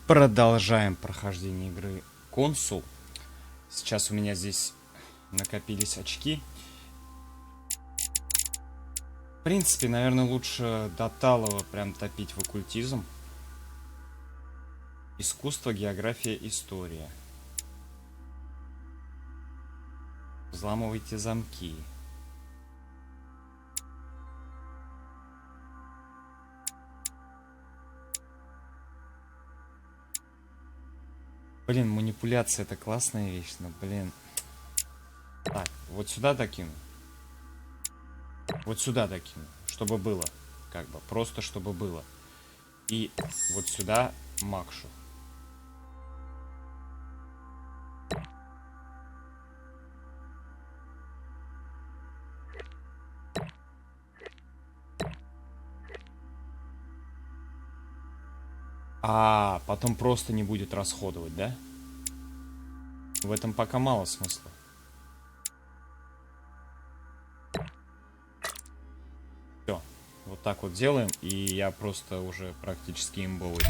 Продолжаем прохождение игры Консул. Сейчас у меня здесь накопились очки. В принципе, наверное, лучше до талого прям топить в оккультизм. Искусство, география, история. Взламывайте замки. Блин, манипуляция — это классная вещь, но, блин. Так, вот сюда докину. Вот сюда докину, чтобы было. Как бы, просто чтобы было. И вот сюда Макшу. А потом просто не будет расходовать, да? В этом пока мало смысла. Все, вот так вот делаем, и я просто уже практически имбовый.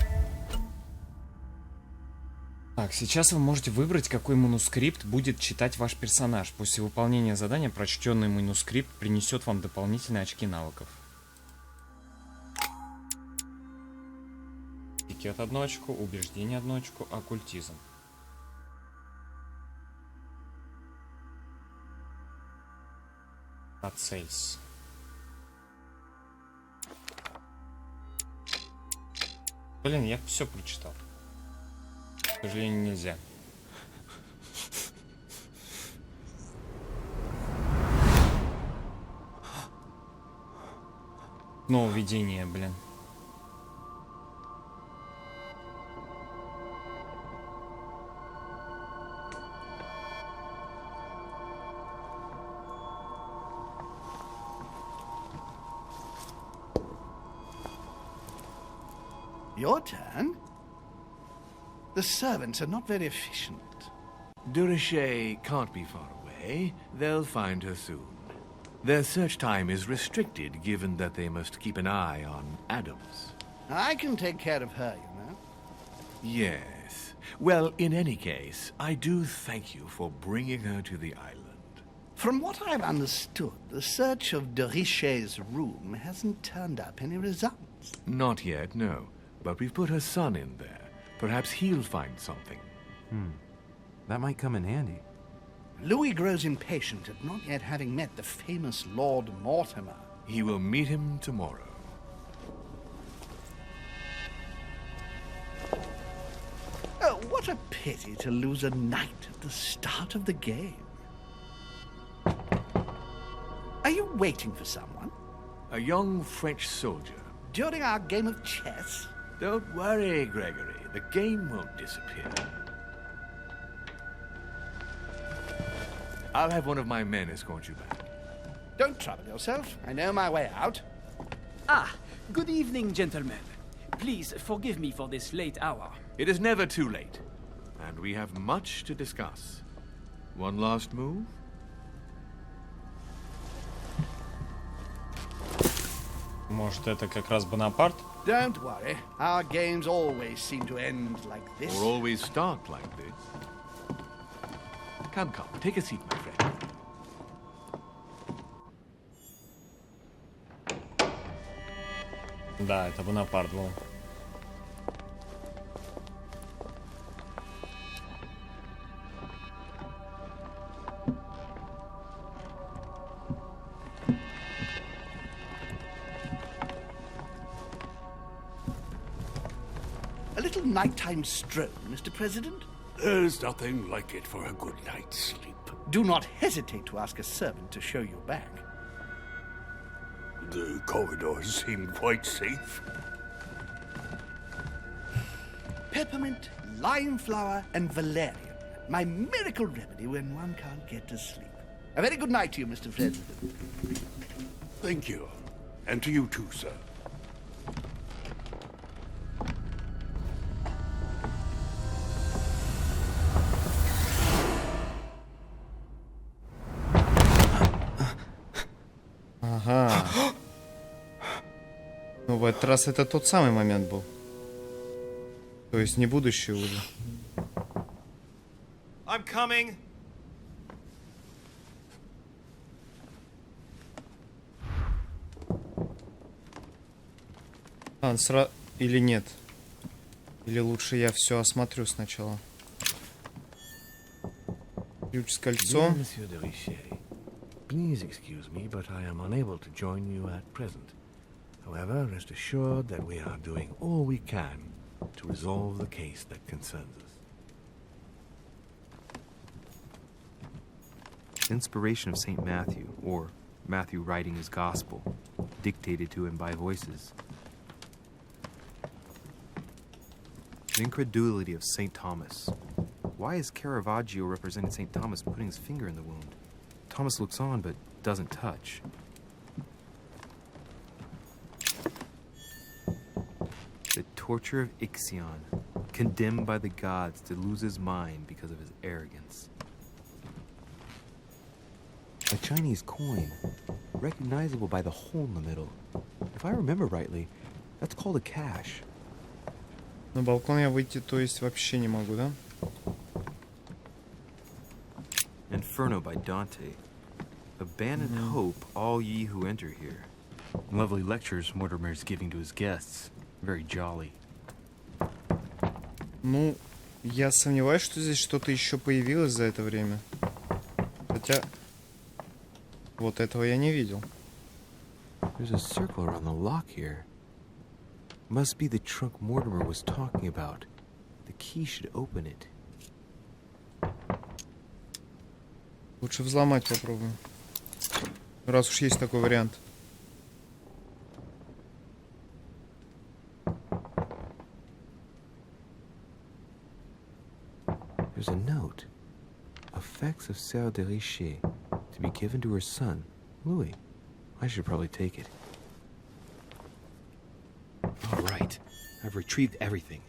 Так, сейчас вы можете выбрать, какой манускрипт будет читать ваш персонаж. После выполнения задания прочтенный манускрипт принесет вам дополнительные очки навыков. Этикет 1 очко, убеждение 1 очко, оккультизм. Процесс. Блин, я все прочитал. К сожалению, нельзя. Снова видение, блин. Your turn? The servants are not very efficient. Durishay can't be far away. They'll find her soon. Their search time is restricted, given that they must keep an eye on Adams. I can take care of her, you know. Yes. Well, in any case, I do thank you for bringing her to the island. From what I've understood, the search of Durishay's room hasn't turned up any results. Not yet, no. But we've put her son in there. Perhaps he'll find something. That might come in handy. Louis grows impatient at not yet having met the famous Lord Mortimer. He will meet him tomorrow. Oh, what a pity to lose a knight at the start of the game. Are you waiting for someone? A young French soldier. During our game of chess? Don't worry, Gregory. The game won't disappear. I'll have one of my men escort you back. Don't trouble yourself. I know my way out. Ah, good evening, gentlemen. Please forgive me for this late hour. It is never too late. And we have much to discuss. One last move? Может, это как раз Бонапарт? Don't worry. Our games always seem to end like this. Or always start like this. Come, take a seat, my friend. Да, это Бонапарт был. A little nighttime stroll, Mr. President? There's nothing like it for a good night's sleep. Do not hesitate to ask a servant to show you back. The corridors seem quite safe. Peppermint, lime flower, and valerian. My miracle remedy when one can't get to sleep. A very good night to you, Mr. President. Thank you. And to you too, sir. Ага. Ну, в этот раз это тот самый момент был. То есть не будущее уже. I'm coming. Или нет? Или лучше я все осмотрю сначала? Ключ с Dear кольцом. Monsieur de Richet, please excuse me, but I am unable to join you at present. However, rest assured that we are doing all we can to resolve the case that concerns us. Inspiration of St. Matthew, or Matthew writing his gospel, dictated to him by voices. The incredulity of St. Thomas. Why is Caravaggio representing St. Thomas putting his finger in the wound? Thomas looks on but doesn't touch. The torture of Ixion, condemned by the gods to lose his mind because of his arrogance. A Chinese coin, recognizable by the hole in the middle. If I remember rightly, that's called a cash. На балкон я выйти, то есть вообще не могу, да? Inferno by Dante. Abandon hope, all ye who enter here. Lovely lectures Mortimer's giving to his guests. Very jolly. Ну, я сомневаюсь, что здесь что-то еще появилось за это время. Хотя... Вот этого я не видел. There's a circle around the lock here. Must be the trunk Mortimer was talking about. The key should open it. Лучше взломать попробуем. Раз уж есть такой вариант. There's a note. Effects of Sœur de Richet to be given to her son, Louis. I should probably take it. All right. I've retrieved everything.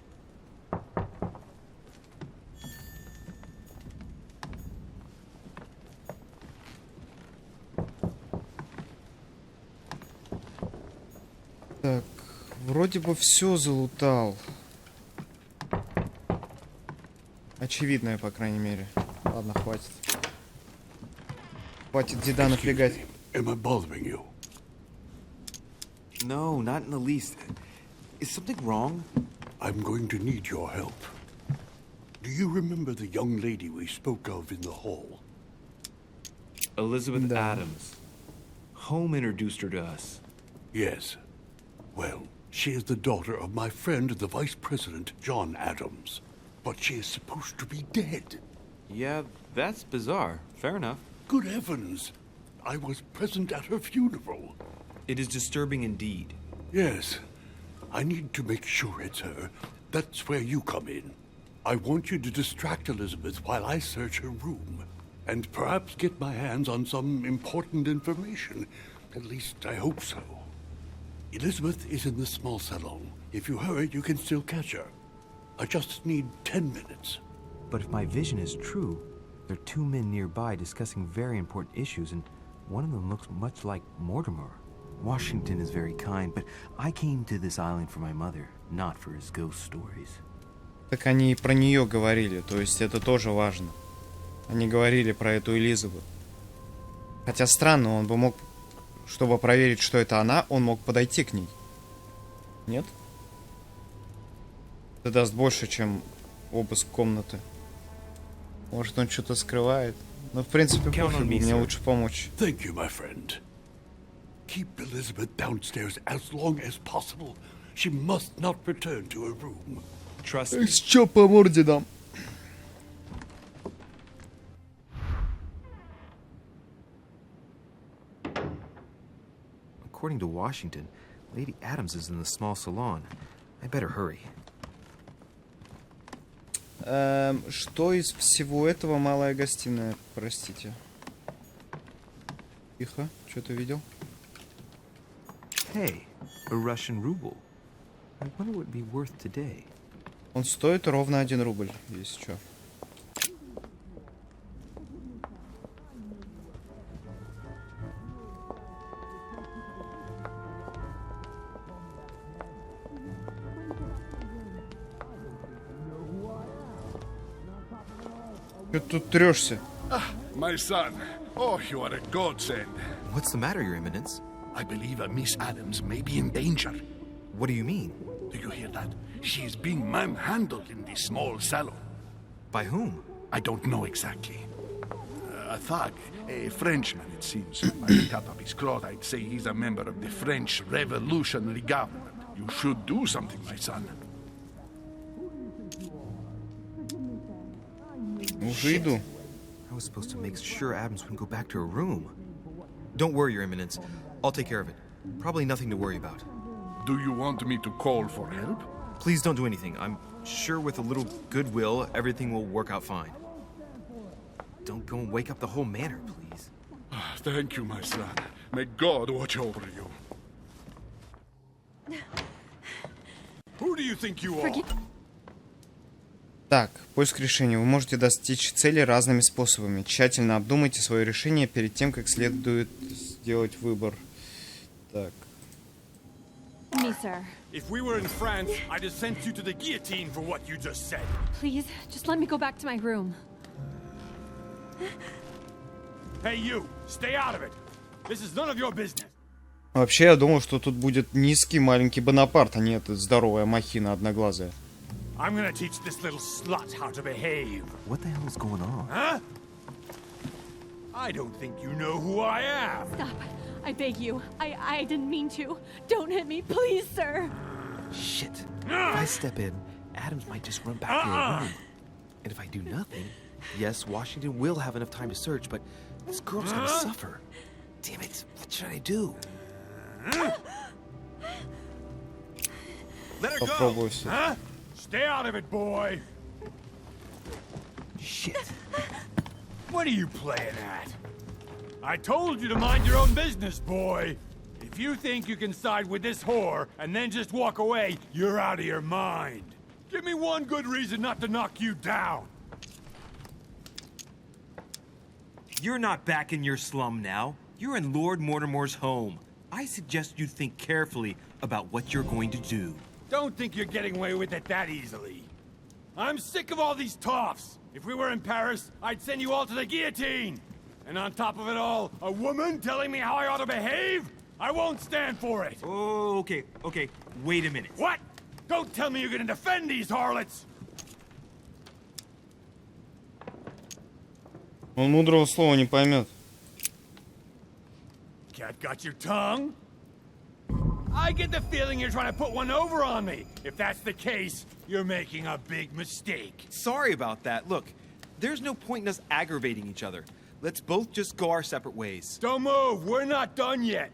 Так, вроде бы все залутал. Очевидное, по крайней мере. Ладно, хватит. Хватит деда напрягать. Am I bothering you? No, not in the least. Is something wrong? I'm going to need your help. Do you remember the young lady we spoke of in the hall? Elizabeth Да. Adams. Home introduced her to us. Yes. Well, she is the daughter of my friend, the Vice President, John Adams. But she is supposed to be dead. Yeah, that's bizarre. Fair enough. Good heavens! I was present at her funeral. It is disturbing indeed. Yes. I need to make sure it's her. That's where you come in. I want you to distract Elizabeth while I search her room. And perhaps get my hands on some important information. At least, I hope so. Elizabeth is in the small salon. If you hurry, you can still catch her. I just need 10 minutes. But if my vision is true, there are two men nearby discussing very important issues, and one of them looks much like Mortimer. Washington is very kind, but I came to this island for my mother, not for his ghost stories. Так они и про нее говорили, то есть это тоже важно. Они говорили про эту Элизабет. Хотя странно, он бы мог, чтобы проверить, что это она, он мог подойти к ней. Нет? Это даст больше, чем обыск комнаты. Может, он что-то скрывает. Но, в принципе, пофигу, мне лучше помочь. Thank you, my friend. Keep Elizabeth downstairs as long as possible. She must not return to her room. Trust me. Чё по морде дам? According to Washington, Lady Adams is in the small salon. I better hurry. Что из всего этого малая гостиная, простите? Тихо, что-то видел? Hey, a Russian ruble. I wonder what it'd be worth today. Он стоит ровно 1 рубль, если что. Чё ты тут трёшься? My son. Oh, you are a godsend. What's the matter, Your Eminence? I believe a Miss Adams may be in danger. What do you mean? Do you hear that? She is being manhandled in this small salon. By whom? I don't know exactly. A thug, a Frenchman, it seems. By the cut of his cloth, I'd say he's a member of the French Revolutionary Government. You should do something, my son. Уже иду. I was supposed to make sure Adams wouldn't go back to her room. Don't worry, Your Eminence. I'll take care of it. Probably nothing to worry about. Do you want me to call for help? Please don't do anything. I'm sure with a little goodwill, everything will work out fine. Don't go and wake up the whole manor, please. Thank you, my son. May God watch over you. Who do you think you are? Так, поиск решения. Вы можете достичь цели разными способами. Тщательно обдумайте свое решение перед тем, как следует сделать выбор. Так. Me, sir. If we were in France, I'd have sent you to the guillotine for what you just said. Please, just let me go back to my room. Hey, you, stay out of it. This is none of your business. Вообще, я думал, что тут будет низкий маленький Бонапарт, а не эта здоровая махина одноглазая. I'm gonna teach this little slut how to behave. What the hell is going on? Huh? I don't think you know who I am. Stop. I beg you. I didn't mean to. Don't hit me, please, sir. Shit. If I step in, Adams might just run back to her room. And if I do nothing, yes, Washington will have enough time to search, but this girl's gonna suffer. Damn it. What should I do? Let her go. Попробую всё. Huh? Stay out of it, boy. Shit. What are you playing at? I told you to mind your own business, boy. If you think you can side with this whore and then just walk away, you're out of your mind. Give me one good reason not to knock you down. You're not back in your slum now. You're in Lord Mortimer's home. I suggest you think carefully about what you're going to do. Don't think you're getting away with it that easily. I'm sick of all these toffs. If we were in Paris, I'd send you all to the guillotine. And on top of it all, a woman telling me how I ought to behave? I won't stand for it. Oh, okay. Wait a minute. What? Don't tell me you're gonna defend these harlots. Он мудрого слова не поймет. Cat got your tongue? I get the feeling you're trying to put one over on me. If that's the case, you're making a big mistake. Sorry about that. Look, there's no point in us aggravating each other. Let's both just go our separate ways. Don't move. We're not done yet.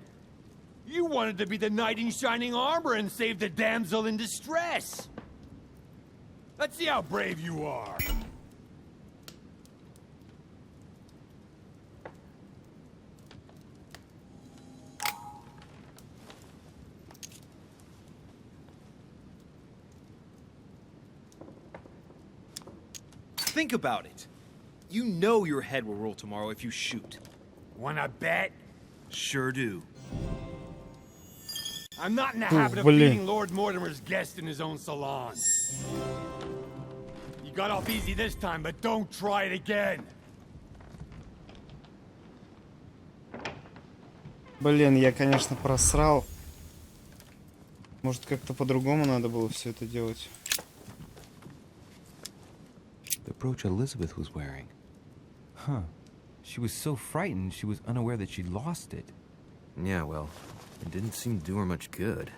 You wanted to be the knight in shining armor and save the damsel in distress. Let's see how brave you are. Think about it. You know your head will roll tomorrow if you shoot. Wanna bet? Sure do. I'm not in the habit of блин. beating Lord Mortimer's guest in his own salon. You got off easy this time, but don't try it again. Блин, я, конечно, просрал. Может, как-то по-другому надо было все это делать. The brooch Elizabeth was wearing. Huh. She was so frightened she was unaware that she'd lost it. Yeah, well, it didn't seem to do her much good.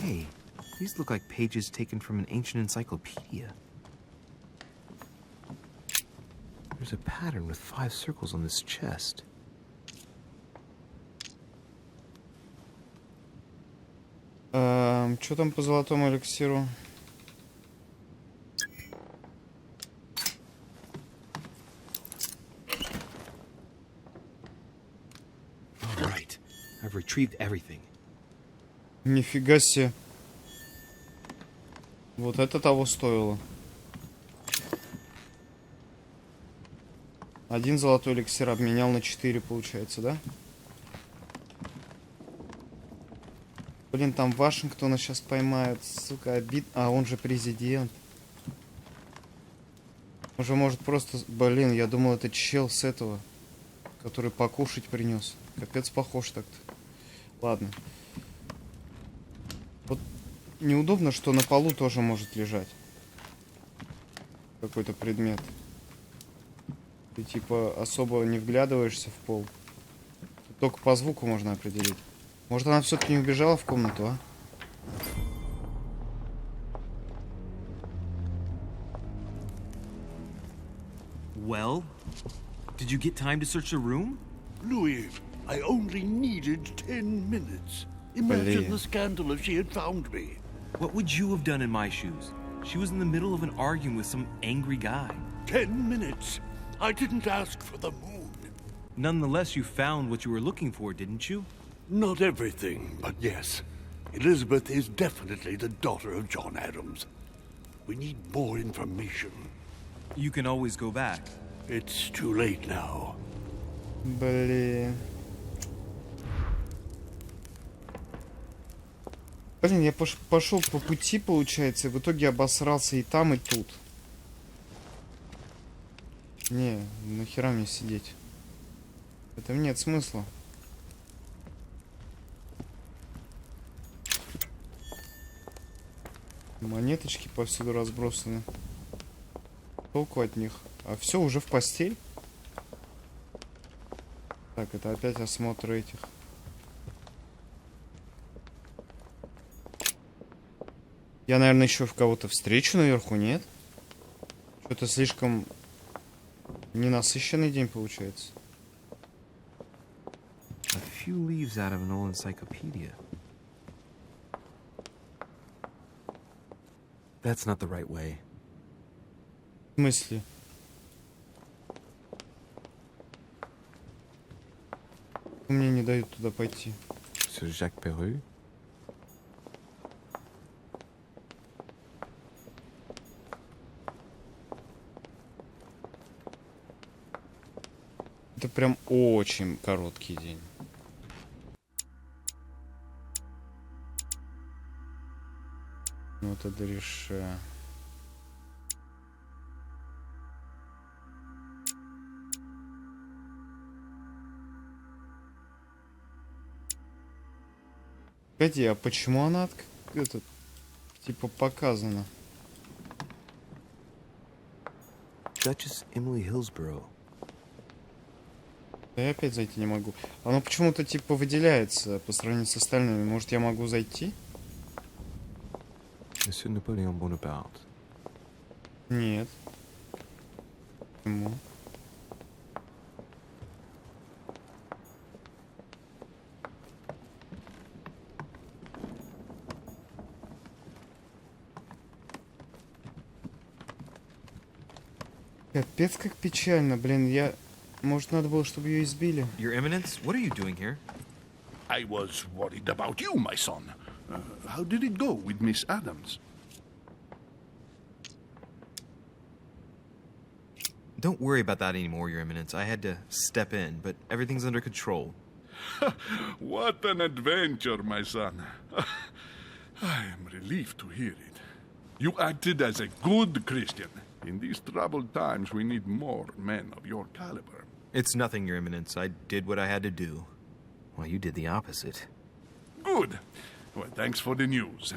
Hey, these look like pages taken from an ancient encyclopedia. There's a pattern with 5 circles on this chest. Что там по золотому эликсиру? All right, I've retrieved everything. Нифига себе. Вот это того стоило. 1 золотой эликсир обменял на 4, получается, да? Блин, там Вашингтона сейчас поймают, сука, обидно. А он же президент. Он же может просто... Блин, я думал, это чел с этого, который покушать принес. Капец похож так-то. Ладно. Вот неудобно, что на полу тоже может лежать какой-то предмет. Ты типа особо не вглядываешься в пол. Только по звуку можно определить. Может, она все-таки не убежала в комнату, а? Well, did you get time to search the room? Louis, I only needed 10 minutes. Imagine Блин. the scandal if she had found me. What would you have done in my shoes? She was in the middle of an argument with some angry guy. 10 minutes. I didn't ask for the moon. Nonetheless, you found what you were looking for, didn't you? Not everything, but yes. Elizabeth is definitely the daughter of John Adams. We need more information. You can always go back. It's too late now. Блин. Блин, я пошел по пути, получается, и в итоге обосрался и там, и тут. Не, нахера мне сидеть? В этом нет смысла. Монеточки повсюду разбросаны. Толку от них. А все уже в постель? Так, это опять осмотр этих. Я, наверное, еще в кого-то встречу наверху, нет? Что-то слишком ненасыщенный день получается. A few leaves out of an old encyclopedia. That's not the right way. В смысле? Мне не дают туда пойти. Sur Jacques Perreux? Это прям очень короткий день. Вот это решение. Погоди, а почему она этот, типа показана? Duchess Emily Hillsborough. Да я опять зайти не могу. Оно почему-то типа выделяется по сравнению с остальными. Может, я могу зайти? Monsieur Napoléon Bonaparte. Нет. Почему? Капец, как печально, блин, я... Может, надо было, чтобы ее избили? Your Eminence, what are you doing here? I was worried about you, my son. How did it go with Miss Adams? Don't worry about that anymore, Your Eminence. I had to step in, but everything's under control. What an adventure, my son. I am relieved to hear it. You acted as a good Christian. In these troubled times, we need more men of your caliber. It's nothing, Your Eminence. I did what I had to do. Well, you did the opposite. Good. Well, thanks for the news.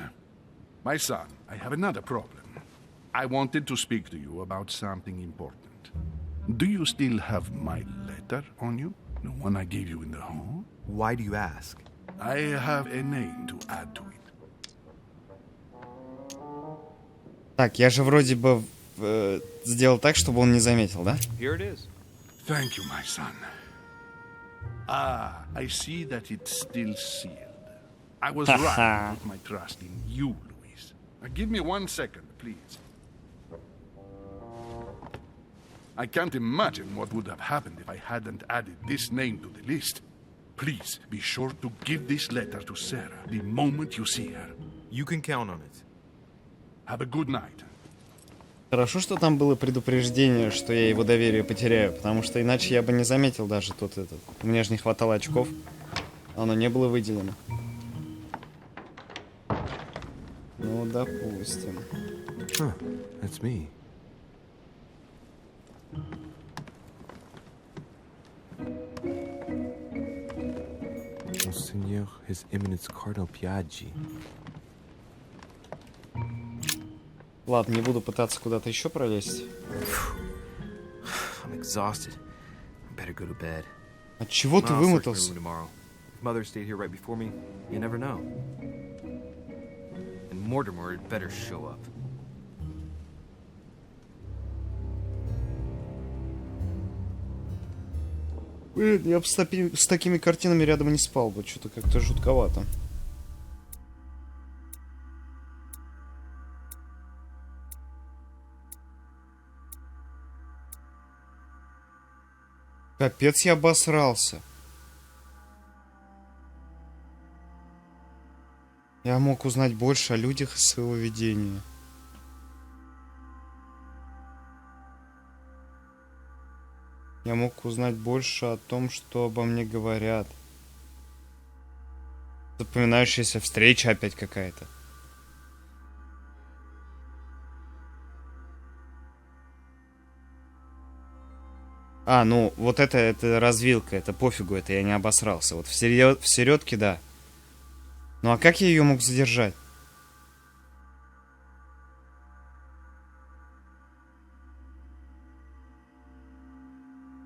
My son, I have another problem. I wanted to speak to you about something important. Do you still have my letter on you? The one I gave you in the hall? Why do you ask? I have a name to add to it. Так, я же вроде бы сделал так, чтобы он не заметил, да? Here it is. Thank you, my son. Ah, I see that it's still sealed. I was right to put my trust in you, Louis. Give me 1 second, please. I can't imagine what would have happened if I hadn't added this name to the list. Please, be sure to give this letter to Sarah the moment you see her. You can count on it. Have a good night. Хорошо, что там было предупреждение, что я его доверие потеряю, потому что иначе я бы не заметил даже тот этот. Мне же не хватало очков, оно не было выделено. Ну, допустим. Huh, that's me. Monseigneur, His Eminence Cardinal Piaggi. Ладно, не буду пытаться куда-то еще пролезть. I'm exhausted. Better go to bed. От чего ты вымотался? Mother stayed here right before me. You never know. And Mortimer had better show up. Блин, я бы с такими картинами рядом не спал бы. Что-то как-то жутковато. Капец, я обосрался. Я мог узнать больше о людях из своего видения. Я мог узнать больше о том, что обо мне говорят. Запоминающаяся встреча опять какая-то. А, ну, вот это развилка, это пофигу, это я не обосрался. Вот в середке, да. Ну а как я ее мог задержать?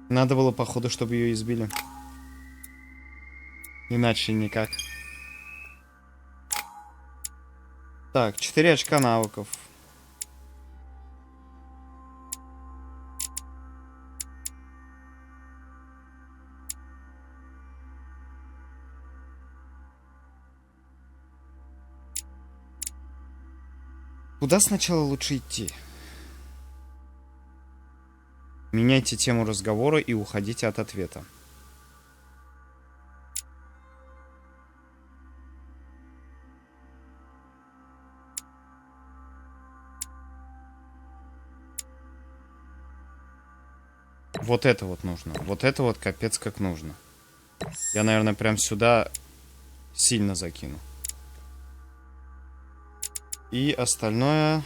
Надо было, походу, чтобы ее избили. Иначе никак. Так, 4 очка навыков. Куда сначала лучше идти? Меняйте тему разговора и уходите от ответа. Вот это вот нужно. Вот это вот капец как нужно. Я, наверное, прям сюда сильно закину. И остальное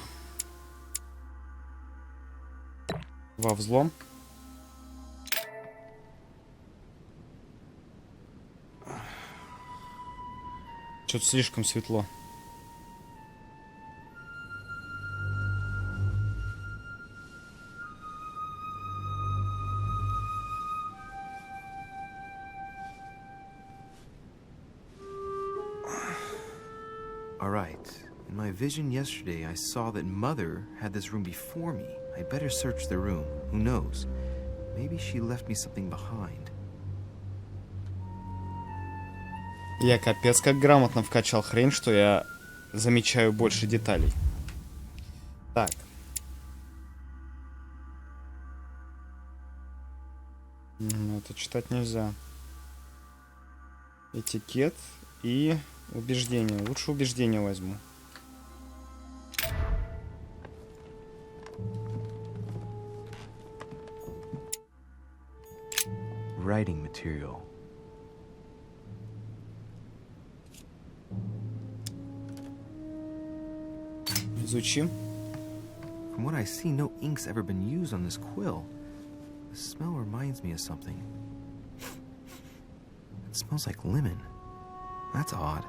во взлом. Что-то слишком светло. All right. In my vision yesterday, I saw that Mother had this room before me. I better search the room. Who knows? Maybe she left me something behind. Я капец как грамотно вкачал хрень, что я замечаю больше деталей. Так. Это читать нельзя. Этикет и убеждение. Лучше убеждение возьму. Writing material. Изучим. From what I see, no ink's ever been used on this quill. The smell reminds me of something. It smells like lemon. That's odd.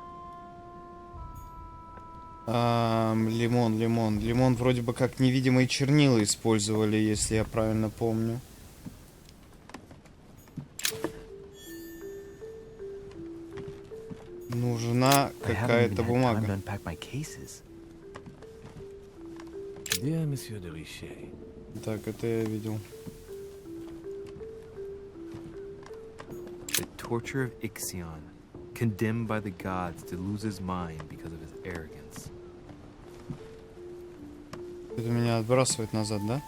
Лимон. Лимон вроде бы как невидимые чернила использовали, если я правильно помню. Нужна какая-то бумага. Так, это я видел. The torture of Ixion, condemned by the gods to lose his mind because of his arrogance. Это меня отбрасывает назад, да?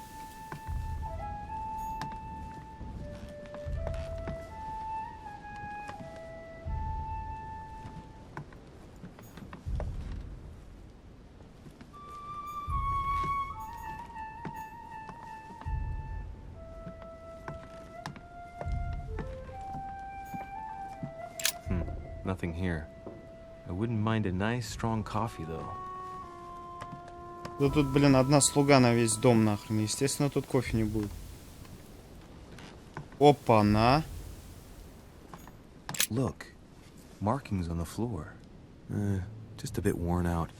Nothing here. I wouldn't mind a nice, strong coffee, though. Да тут, блин, одна слуга на весь дом нахрен. Естественно, тут кофе не будет. Опа-на. Look, markings on the floor. Just a bit worn out.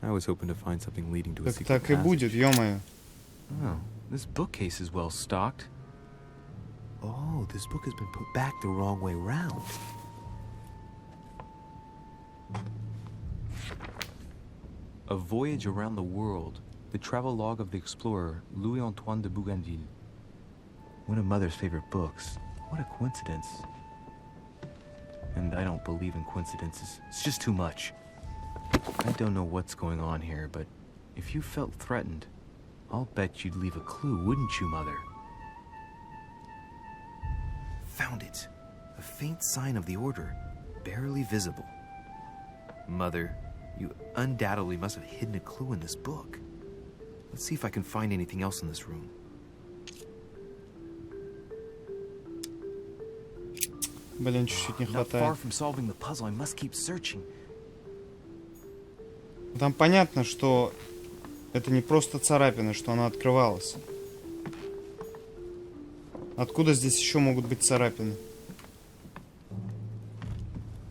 I was hoping to find something leading to a secret Так и passage. будет, ё-моё. Oh, this bookcase is well stocked. Oh, this book has been put back the wrong way round. A Voyage Around the World. The travel log of the explorer, Louis-Antoine de Bougainville. One of Mother's favorite books. What a coincidence. And I don't believe in coincidences. It's just too much. I don't know what's going on here, but if you felt threatened, I'll bet you'd leave a clue, wouldn't you, Mother? Found it. A faint sign of the order, barely visible. Mother, you undoubtedly must have hidden a clue in this book. Let's see if I can find anything else in this room. Блин, чуть-чуть не Not far хватает. from solving the puzzle, I must keep searching. Там понятно, что это не просто царапина, что она открывалась. Откуда здесь еще могут быть царапины?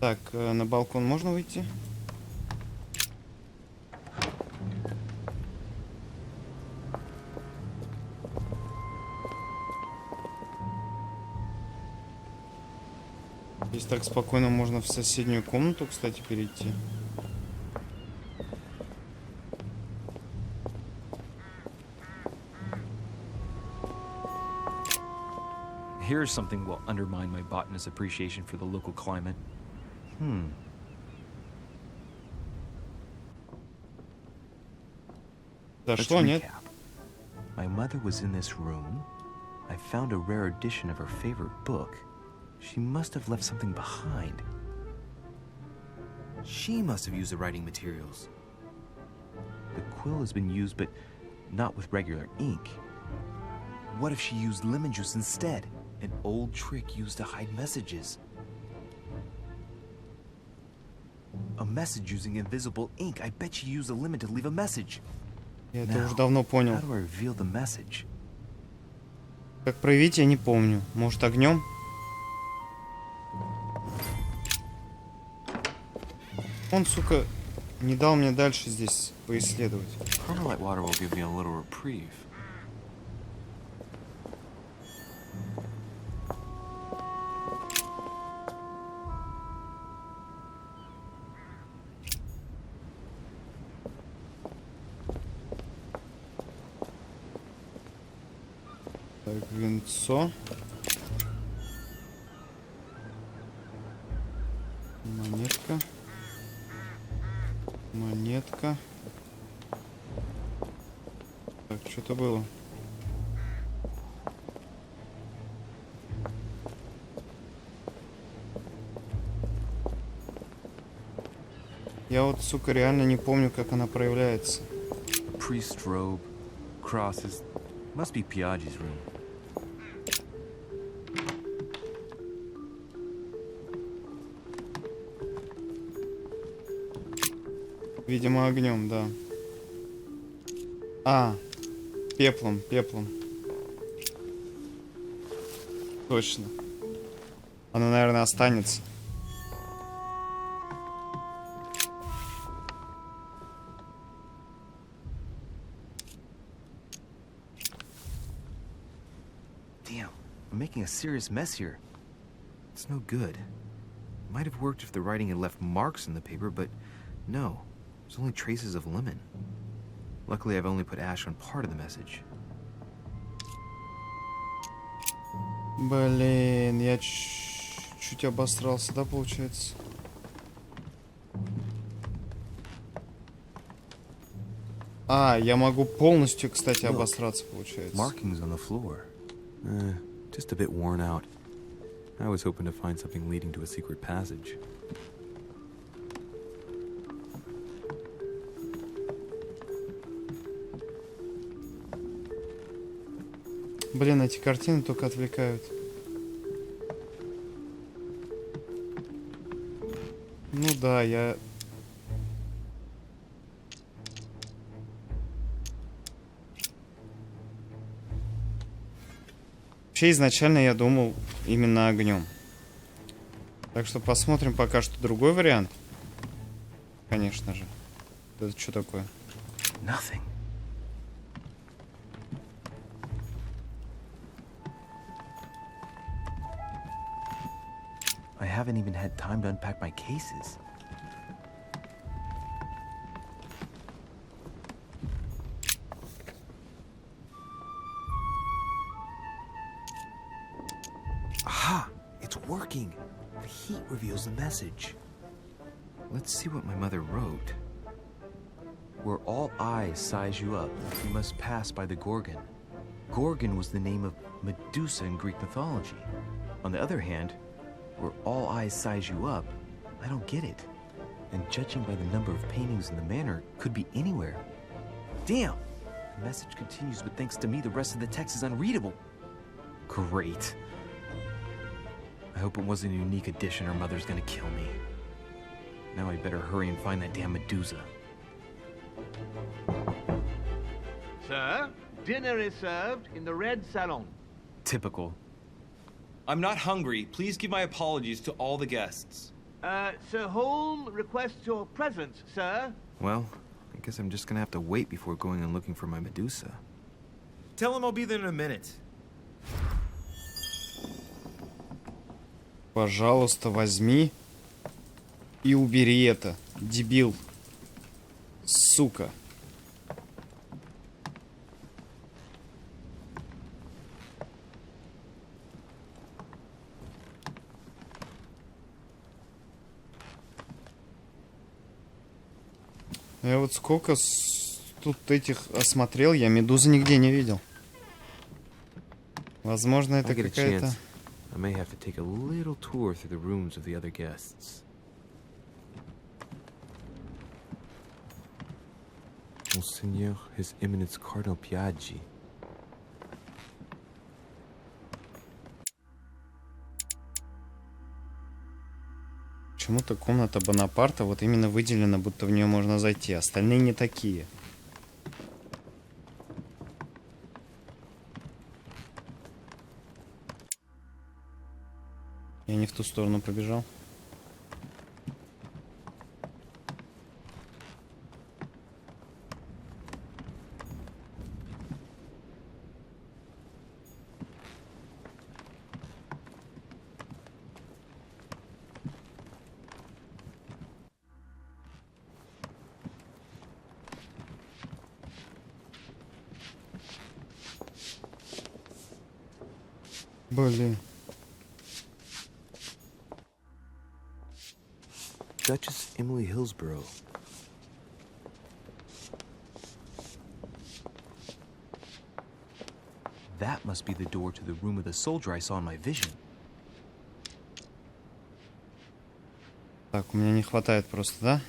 Так, на балкон можно выйти? Здесь так спокойно можно в соседнюю комнату, кстати, перейти. Here's something will undermine my botanist's appreciation for the local climate. Let's Дошло, нет? recap. My mother was in this room. I found a rare edition of her favorite book. She must have left something behind. She must have used the writing materials. The quill has been used, but not with regular ink. What if she used lemon juice instead? An old trick used to hide messages. A message using invisible ink. I bet she used a lemon to leave a message. Я это уже давно понял. How do I reveal the message? Как проявить, я не помню. Может, огнем? Он, сука, не дал мне дальше здесь поисследовать. Permalite water will give me a little reprieve. Так, венцо. Монетка. Монетка. Так, что-то было. Я вот, сука, реально не помню, как она проявляется. Priest robe, crosses. Must be Piaggi's room. Видимо, огнем, да. А, пеплом, пеплом. Точно. Она, наверное, останется. Damn, I'm making a serious mess here. It's no good. Might have worked if the writing had left marks in the paper, but no. There's only traces of lemon. Luckily, I've only put ash on part of the message. Блин, я чуть обосрался, да, получается? А, я могу полностью, кстати, обосраться, получается. Markings on the floor. Just a bit worn out. I was hoping to find something leading to a secret passage. Блин, эти картины только отвлекают. Ну да, я... Вообще, изначально я думал именно огнем. Так что посмотрим пока что другой вариант. Конечно же. Это что такое? Nothing. I haven't even had time to unpack my cases. Aha! It's working! The heat reveals the message. Let's see what my mother wrote. Where all eyes size you up, you must pass by the Gorgon. Gorgon was the name of Medusa in Greek mythology. On the other hand, where all eyes size you up, I don't get it. And judging by the number of paintings in the manor, could be anywhere. Damn! The message continues, but thanks to me, the rest of the text is unreadable. Great. I hope it wasn't a unique edition or Mother's gonna kill me. Now I better hurry and find that damn Medusa. Sir, dinner is served in the red salon. Typical. I'm not hungry. Please give my apologies to all the guests. Sir Holm requests your presence, sir. Well, I guess I'm just gonna have to wait before going and looking for my Medusa. Tell him I'll be there in a minute. Пожалуйста, возьми и убери это, дебил. Сука. Я вот сколько тут этих осмотрел, я медузы нигде не видел. Возможно, это какая-то... I may have to take a little tour through the rooms of the other guests. Monseigneur, His Eminence Cardinal Piaggi. Почему-то комната Бонапарта вот именно выделена, будто в нее можно зайти. Остальные не такие. Я не в ту сторону побежал. Блин. Duchess Emily Hillsborough. That must be the door to the room of the soldier I saw in my vision. Так, у меня не хватает просто, да?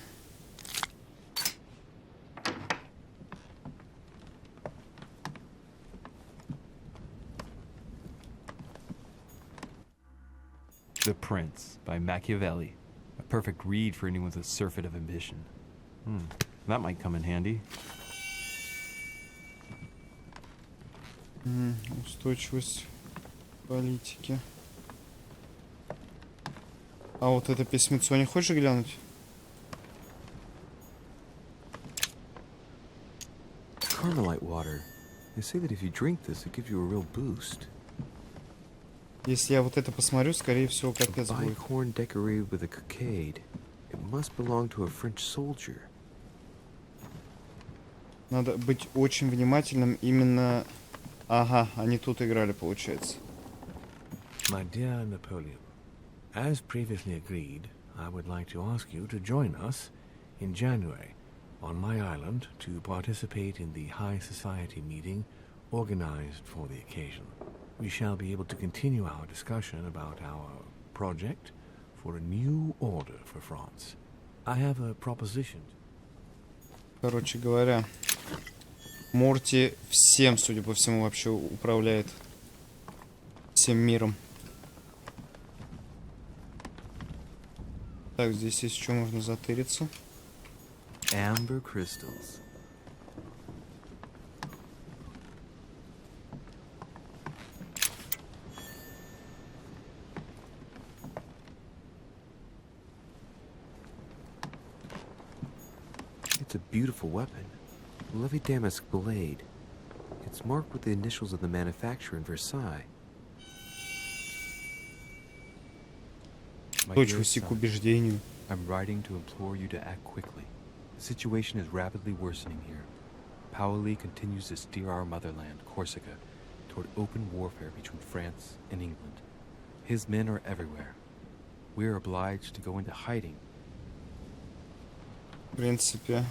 The Prince by Machiavelli. A perfect read for anyone with a surfeit of ambition. That might come in handy. Устойчивость политики. А вот это письмецо не хочешь глянуть? Carmelite water. They say that if you drink this, it gives you a real boost. Если я вот это посмотрю, скорее всего, A капец будет. bicorn decorated with a cockade. It must belong to a French soldier. Надо быть очень внимательным именно... Ага, они тут играли, получается. My dear Napoleon, as previously agreed, I would like to ask you to join us in January on my island to participate in the High Society meeting organized for the occasion. We shall be able to continue our discussion about our project for a new order for France. I have a proposition. Короче говоря, Морти всем, судя по всему, вообще управляет всем миром. Так, здесь есть что можно затыриться. Amber crystals. It's a beautiful weapon. Lovely damask blade. It's marked with the initials of the manufacturer in Versailles. My dear Точности к son, убеждению. I'm writing to implore you to act quickly. The situation is rapidly worsening here. Paoli continues to steer our motherland, Corsica, toward open warfare between France and England. His men are everywhere. We are obliged to go into hiding. В принципе,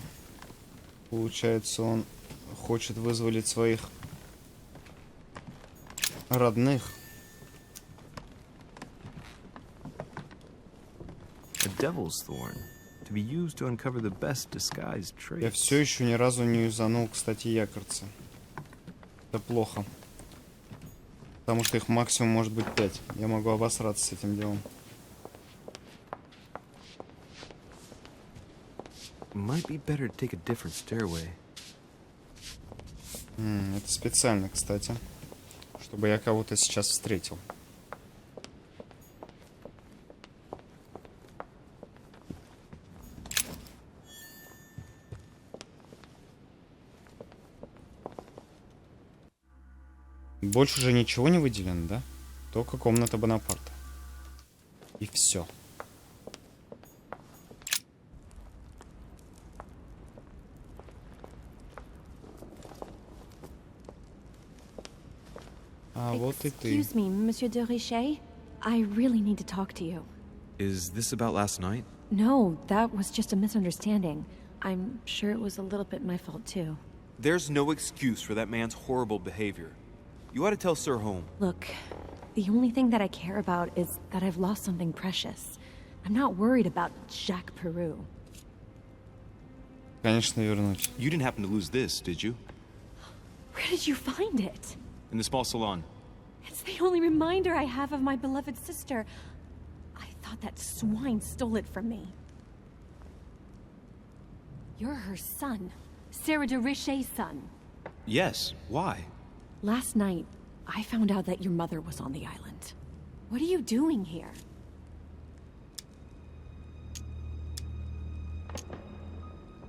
получается, он хочет вызволить своих родных. A devil's thorn, to be used to uncover the best disguised Я traits. все еще ни разу не юзанул, кстати, якорцы. Это плохо. Потому что их максимум может быть 5. Я могу обосраться с этим делом. Might be better to take a different stairway. Это специально, кстати. Чтобы я кого-то сейчас встретил. Больше же ничего не выделено, да? Только комната Бонапарта. И все. А вот и ты. Excuse me, Monsieur de Richet. I really need to talk to you. Is this about last night? No, that was just a misunderstanding. I'm sure it was a little bit my fault too. There's no excuse for that man's horrible behavior. You ought to tell Sir Home. Look, the only thing that I care about is that I've lost something precious. I'm not worried about Jacques Peru. Конечно, вернуть. You didn't happen to lose this, did you? Where did you find it? In the small salon. It's the only reminder I have of my beloved sister. I thought that swine stole it from me. You're her son. Sarah de Richet's son. Yes. Why? Last night, I found out that your mother was on the island. What are you doing here?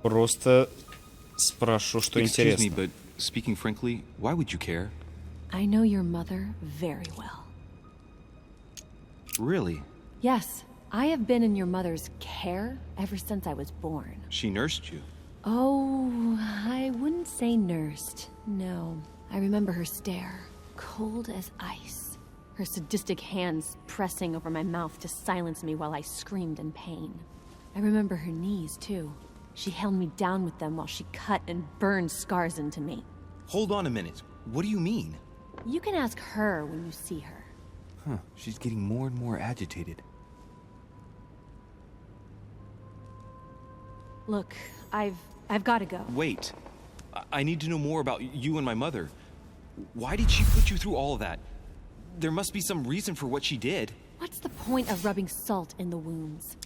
Просто спрошу, что Excuse интересно. me, but speaking frankly, why would you care? I know your mother very well. Really? Yes, I have been in your mother's care ever since I was born. She nursed you. Oh, I wouldn't say nursed. No. I remember her stare, cold as ice. Her sadistic hands pressing over my mouth to silence me while I screamed in pain. I remember her knees, too. She held me down with them while she cut and burned scars into me. Hold on a minute. What do you mean? You can ask her when you see her. Huh, she's getting more and more agitated. Look, I've got to go. Wait. I need to know more about you and my mother. Why did she put you through all of that? There must be some reason for what she did. What's the point of rubbing salt in the wounds?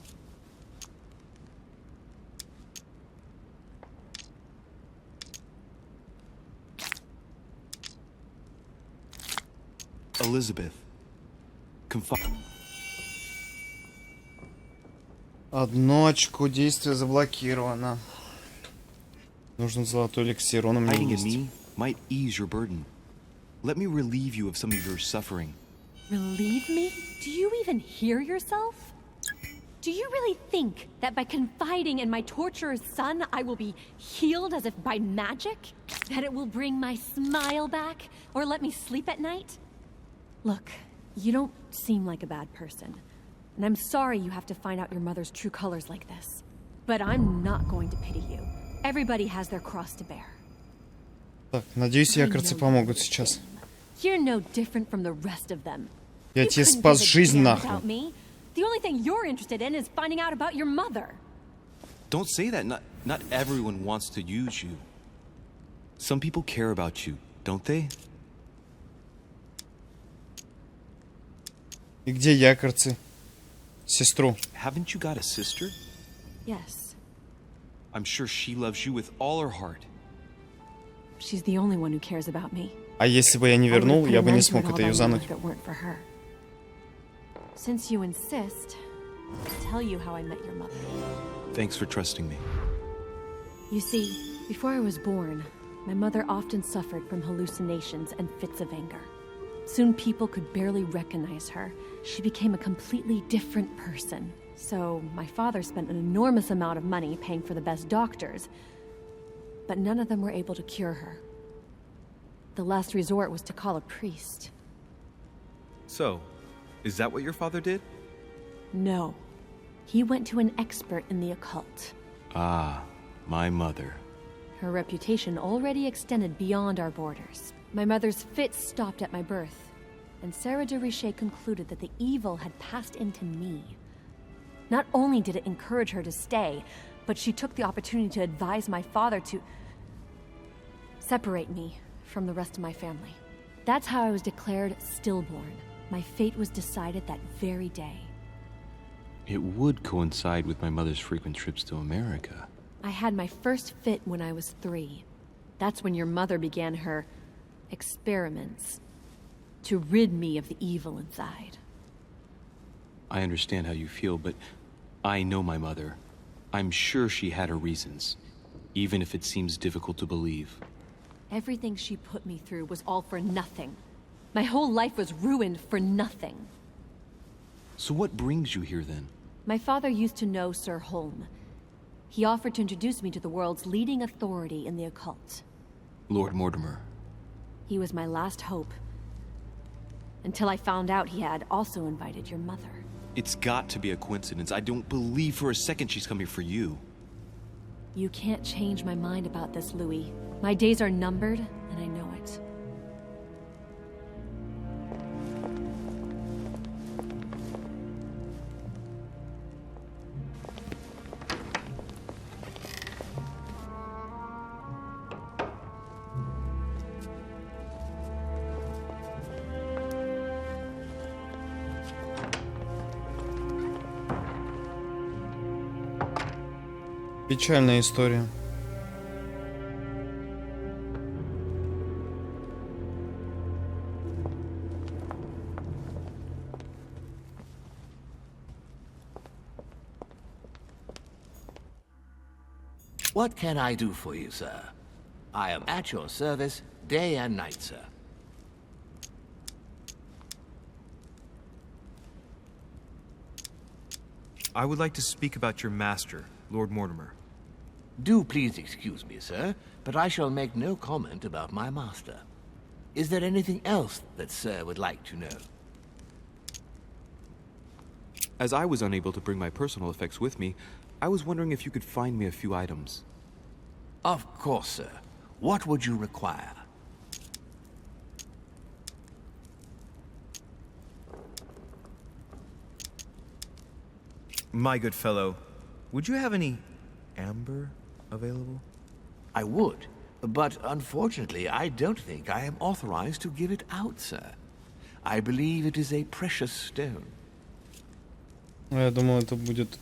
Elizabeth. Одно очко действия заблокировано. Нужен золотой эликсир, он у меня Hiding in есть. me might ease your burden. Let me relieve you of some of your suffering. Relieve me? Do you even hear yourself? Do you really think that by confiding in my torturer's son, I will be healed as if by magic? That it will bring my smile back? Or let me sleep at night? Look, you don't seem like a bad person. And I'm sorry you have to find out your mother's true colors like this. But I'm not going to pity you. Everybody has their cross to bear. Так, надеюсь, якорцы помогут сейчас. You're no different from the rest of them. Я тебе спас жизнь нахрен. The only thing you're interested in is finding out about your mother. Don't say that. Not everyone wants to use you. Some people care about you, don't they? И где якорцы? Сестру. Haven't you got a sister? Yes. I'm sure she loves you with all her heart. She's the only one who cares about me. А если бы я не вернул, я бы не смог это юзануть. Since you insist, I'll tell you how I met your mother. Thanks for trusting me. You see, before I was born, my mother often suffered from hallucinations and fits of anger. Soon people could barely recognize her. She became a completely different person. So my father spent an enormous amount of money paying for the best doctors, but none of them were able to cure her. The last resort was to call a priest. So, is that what your father did? No. He went to an expert in the occult. Ah, my mother. Her reputation already extended beyond our borders. My mother's fits stopped at my birth, and Sarah de Richet concluded that the evil had passed into me. Not only did it encourage her to stay, but she took the opportunity to advise my father to separate me from the rest of my family. That's how I was declared stillborn. My fate was decided that very day. It would coincide with my mother's frequent trips to America. I had my first fit when I was 3. That's when your mother began her experiments to rid me of the evil inside. I understand how you feel, but I know my mother. I'm sure she had her reasons, even if it seems difficult to believe. Everything she put me through was all for nothing. My whole life was ruined for nothing. So what brings you here then? My father used to know Sir Holm. He offered to introduce me to the world's leading authority in the occult. Lord Mortimer. He was my last hope. Until I found out he had also invited your mother. It's got to be a coincidence. I don't believe for a second she's coming for you. You can't change my mind about this, Louis. My days are numbered, and I know it. Печальная история. What can I do for you, sir? I am at your service day and night, sir. I would like to speak about your master, Lord Mortimer. Do please excuse me, sir, but I shall make no comment about my master. Is there anything else that sir would like to know? As I was unable to bring my personal effects with me, I was wondering if you could find me a few items. Of course, sir. What would you require? My good fellow, would you have any amber available? I would, but unfortunately I don't think I am authorized to give it out, sir. I believe it is a precious stone. Я думал, это будет...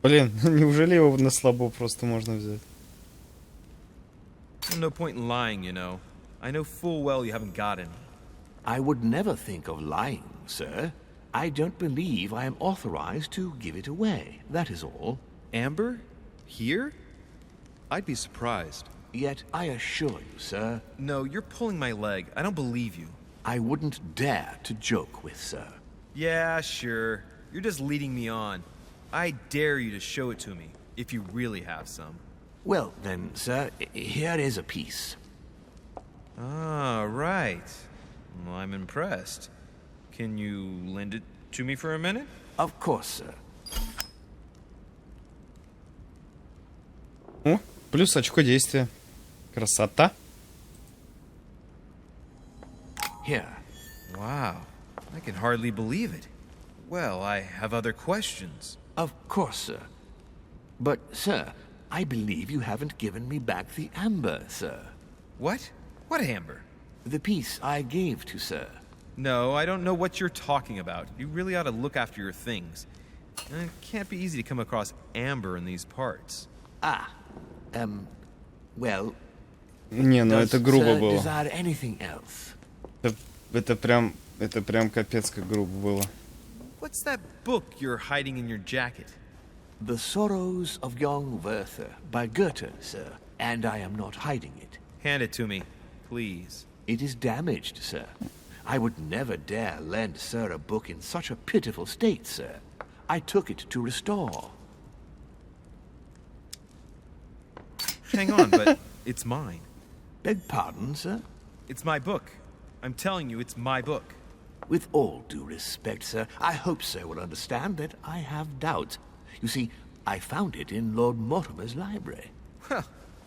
Блин, неужели его на слабо просто можно взять? No point in lying, you know. I know full well you haven't got any. I would never think of lying, sir. I don't believe I am authorized to give it away, that is all. Amber? Here? I'd be surprised. Yet I assure you, sir... No, you're pulling my leg. I don't believe you. I wouldn't dare to joke with, sir. Yeah, sure. You're just leading me on. I dare you to show it to me, if you really have some. Well, then, sir, here is a piece. Ah, right. Well, I'm impressed. Can you lend it to me for a minute? Of course, sir. О, плюс очко действия. Красота. Here. Wow. I can hardly believe it. Well, I have other questions. Of course, sir. But, sir, I believe you haven't given me back the amber, sir. What? What amber? The piece I gave to sir. No, I don't know what you're talking about. You really ought to look after your things. It can't be easy to come across amber in these parts. Ah. Well... Не, ну это грубо sir было. Desire anything else? Это прям капец как грубо было. What What's that book you're hiding in your jacket? The Sorrows of Young Werther by Goethe, sir, and I am not hiding it. Hand it to me, please. It is damaged, sir. I would never dare lend sir a book in such a pitiful state, sir. I took it to restore. Hang on, but it's mine. Beg pardon, sir? It's my book. I'm telling you, it's my book. With all due respect, sir, I hope sir will understand that I have doubts. You see, I found it in Lord Mortimer's library. Huh,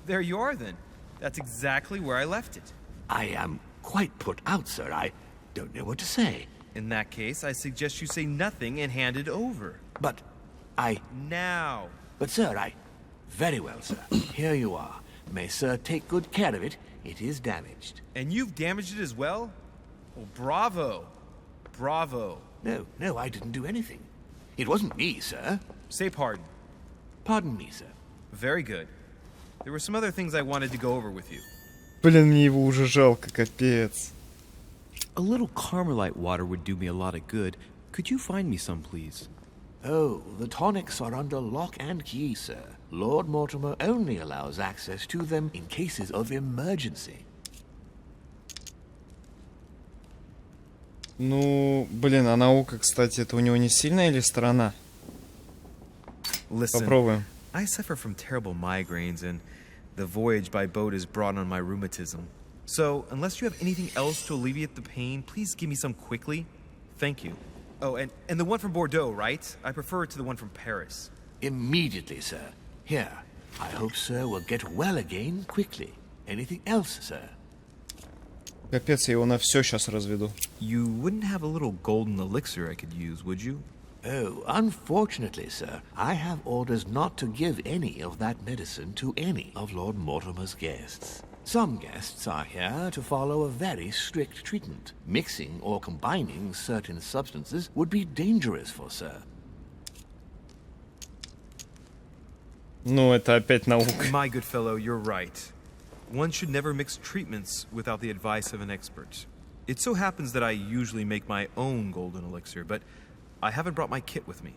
there you are then. That's exactly where I left it. I am quite put out, sir. I don't know what to say. In that case, I suggest you say nothing and hand it over. But I... Now. But sir, I... Very well, sir. Here you are. May sir take good care of it. It is damaged. And you've damaged it as well? Well, bravo. Bravo. No, I didn't do anything. It wasn't me, sir. Say pardon. Pardon me, sir. Very good. There were some other things I wanted to go over with you. Блин, мне его уже жалко, капец. A little Carmelite water would do me a lot of good. Could you find me some, please? Oh, the tonics are under lock and key, sir. Lord Mortimer only allows access to them in cases of emergency. Ну, блин, а наука, кстати, это у него не сильная или сторона? Listen, Попробуем. I suffer from terrible migraines, and the voyage by boat has brought on my rheumatism. So, unless you have anything else to alleviate the pain, please give me some quickly. Thank you. Oh, and the one from Bordeaux, right? I prefer it to the one from Paris. Immediately, sir. Here, I hope sir will get well again quickly. Anything else, sir? Капец, я его на все сейчас разведу. You wouldn't have a little golden elixir I could use, would you? Oh, unfortunately, sir, I have orders not to give any of that medicine to any of Lord Mortimer's guests. Some guests are here to follow a very strict treatment. Mixing or combining certain substances would be dangerous for sir. Ну, это опять наука. My good fellow, you're right. One should never mix treatments without the advice of an expert. It so happens that I usually make my own golden elixir, but I haven't brought my kit with me.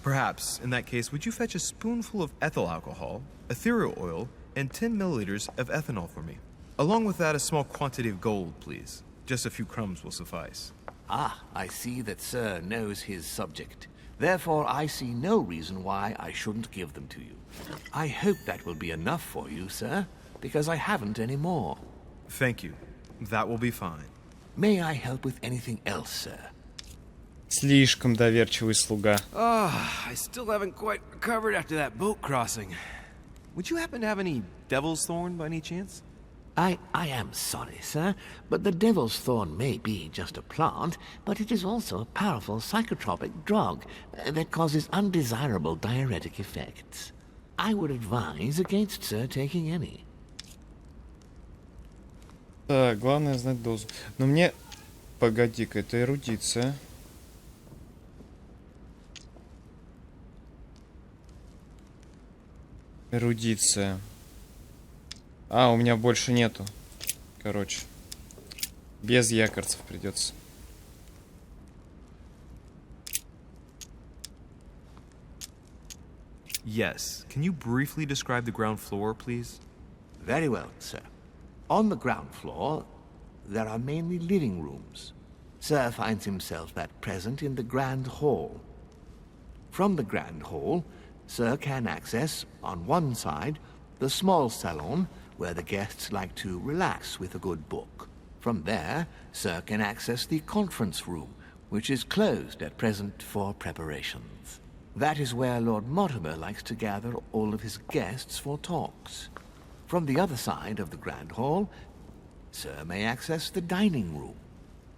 Perhaps, in that case, would you fetch a spoonful of ethyl alcohol, ethereal oil, and 10 milliliters of ethanol for me? Along with that, a small quantity of gold, please. Just a few crumbs will suffice. Ah, I see that sir knows his subject. Therefore, I see no reason why I shouldn't give them to you. I hope that will be enough for you, sir, because I haven't any more. Thank you. That will be fine. May I help with anything else, sir? Слишком доверчивый слуга. I still haven't quite recovered after that boat crossing. Would you happen to have any devil's thorn by any chance? I am sorry, sir, but the devil's thorn may be just a plant, but it is also a powerful psychotropic drug that causes undesirable diuretic effects. I would advise against sir taking any. Так, главное знать дозу. Но мне... Погоди-ка, это эрудиция. Эрудиция. А, у меня больше нету. Короче. Без якорцев придется. Yes. Can you briefly describe the ground floor, please? Very well, sir. On the ground floor, there are mainly living rooms. Sir finds himself at present in the Grand Hall. From the Grand Hall, Sir can access, on one side, the small salon, where the guests like to relax with a good book. From there, Sir can access the conference room, which is closed at present for preparations. That is where Lord Mortimer likes to gather all of his guests for talks. From the other side of the Grand Hall, Sir may access the dining room.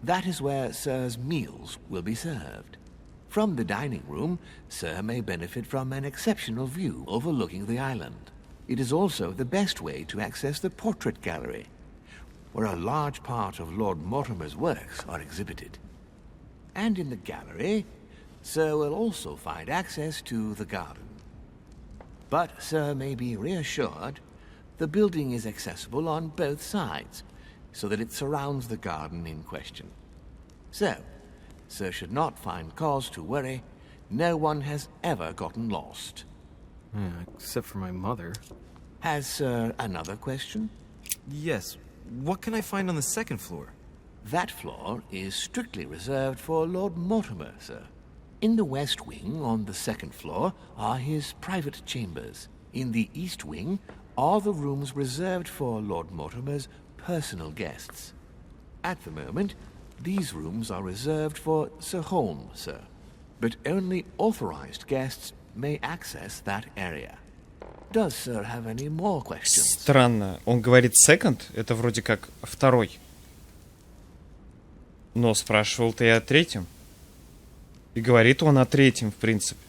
That is where Sir's meals will be served. From the dining room, Sir may benefit from an exceptional view overlooking the island. It is also the best way to access the portrait gallery, where a large part of Lord Mortimer's works are exhibited. And in the gallery, Sir will also find access to the garden. But Sir may be reassured the building is accessible on both sides, so that it surrounds the garden in question. So, Sir should not find cause to worry. No one has ever gotten lost. Except for my mother. Has Sir another question? Yes. What can I find on the second floor? That floor is strictly reserved for Lord Mortimer, sir. In the west wing, on the second floor, are his private chambers. In the east wing are the rooms reserved for Lord Mortimer's personal guests. At the moment, these rooms are reserved for Sir Holmes, sir. But only authorized guests may access that area. Does Sir have any more questions? Странно. Он говорит second, это вроде как второй. Но спрашивал-то я о третьем. И говорит он о третьем, в принципе.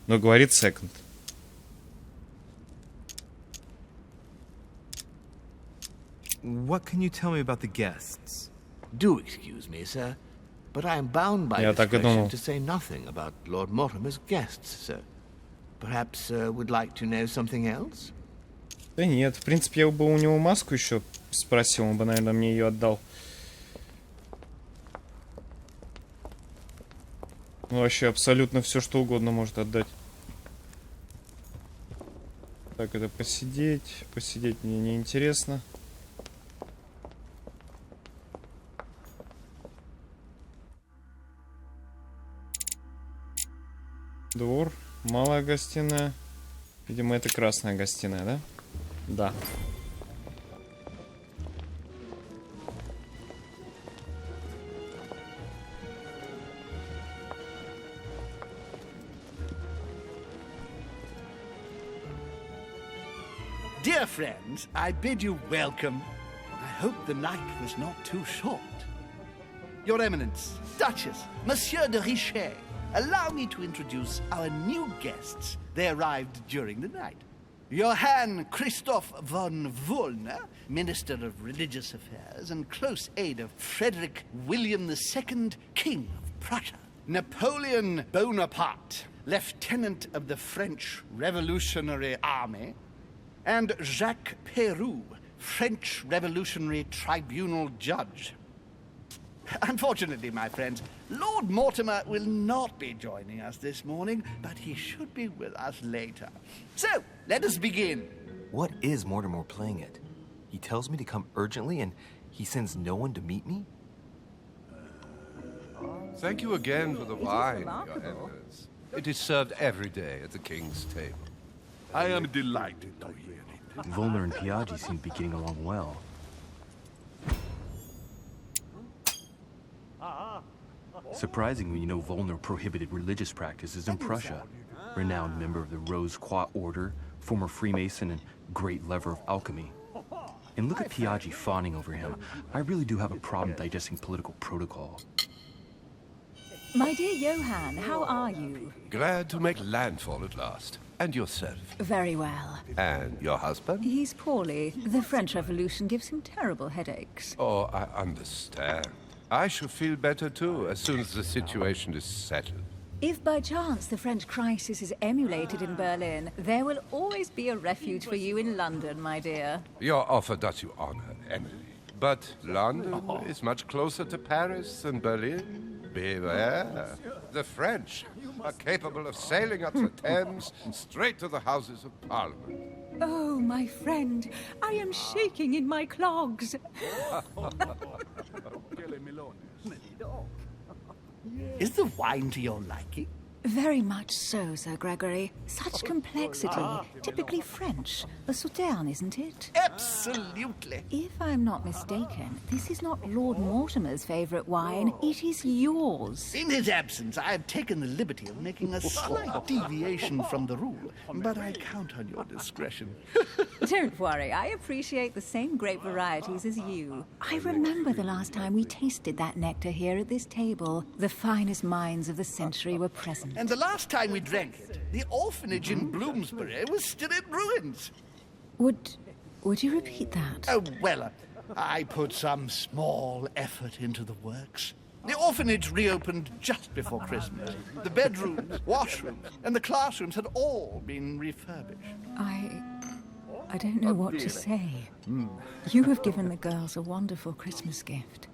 Но говорит second. What can you tell me about the guests? Do excuse me, sir, but I am bound by discretion to say nothing about Lord Mortimer's guests, sir. Perhaps Sir would like to know something else? Да нет, в принципе, я бы у него маску еще спросил, он бы, наверное, мне ее отдал. Ну, вообще, абсолютно все, что угодно может отдать. Так, это посидеть. Посидеть мне не интересно. Двор. Малая гостиная. Видимо, это красная гостиная, да? Да. Dear friends, I bid you welcome. I hope the night was not too short. Your Eminence, Duchess, Monsieur de Richet, allow me to introduce our new guests. They arrived during the night. Johann Christoph von Wollner, Minister of Religious Affairs and close aide of Frederick William II, King of Prussia. Napoleon Bonaparte, Lieutenant of the French Revolutionary Army. And Jacques Peroux, French Revolutionary Tribunal Judge. Unfortunately, my friends, Lord Mortimer will not be joining us this morning, but he should be with us later. So, let us begin. What is Mortimer playing at? He tells me to come urgently and he sends no one to meet me? Thank you again for the wine, Your Eminence. It is served every day at the king's table. I am delighted to hear it. Volner and Piaggi seem to be getting along well. Surprising when you know Volner prohibited religious practices in Prussia. Renowned member of the Rose Croix Order, former Freemason, and great lover of alchemy. And look at Piaggi fawning over him. I really do have a problem digesting political protocol. My dear Johann, how are you? Glad to make landfall at last. And yourself? Very well. And your husband? He's poorly. The French Revolution gives him terrible headaches. Oh, I understand. I shall feel better too, as soon as the situation is settled. If by chance the French crisis is emulated in Berlin, there will always be a refuge for you in London, my dear. Your offer does you honor, Emily. But London is much closer to Paris than Berlin. Beware. The French are capable of sailing up the Thames straight to the Houses of Parliament. Oh, my friend, I am shaking in my clogs. Is the wine to your liking? Very much so, Sir Gregory. Such complexity. Typically French. A Sauterne, isn't it? Absolutely. If I'm not mistaken, this is not Lord Mortimer's favourite wine. It is yours. In his absence, I have taken the liberty of making a slight deviation from the rule, but I count on your discretion. Don't worry, I appreciate the same grape varieties as you. I remember the last time we tasted that nectar here at this table. The finest minds of the century were present. And the last time we drank it, the orphanage in Bloomsbury was still in ruins. Would you repeat that? Oh, well, I put some small effort into the works. The orphanage reopened just before Christmas. The bedrooms, washrooms, and the classrooms had all been refurbished. I don't know what to say. You have given the girls a wonderful Christmas gift.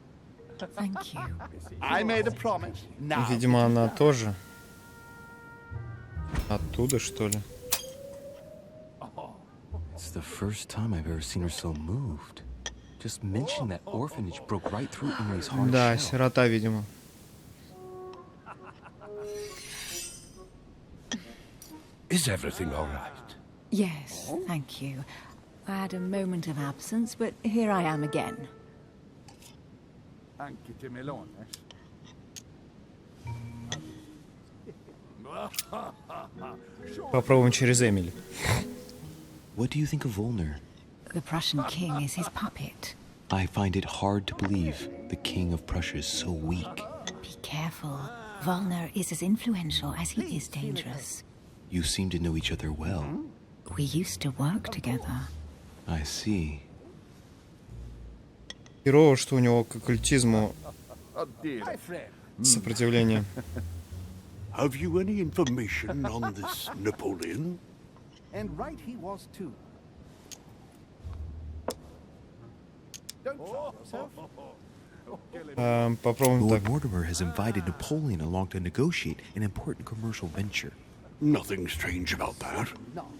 Thank you. I made a promise. Now. Видимо, она тоже. Оттуда, что ли? It's the first time I've ever seen her so moved. Just mentioning that orphanage broke right through Emery's hard Да, shell. сирота, видимо. Is everything all right? Yes, thank you. I had a moment of absence, but here I am again. Anche te melone. Попробуем через Эмили. What do you think of Volner? The Prussian king is his puppet. I find it hard to believe the king of Prussia is so weak. Be careful. Volner is as influential as he is dangerous. You seem to know each other well. We used to work together. I see. Херово, что у него к оккультизму сопротивление. Have you any information on this Napoleon? And right he was too. Попробуем Lord так. Mortimer has invited Napoleon along to negotiate an important commercial venture. Nothing strange about that.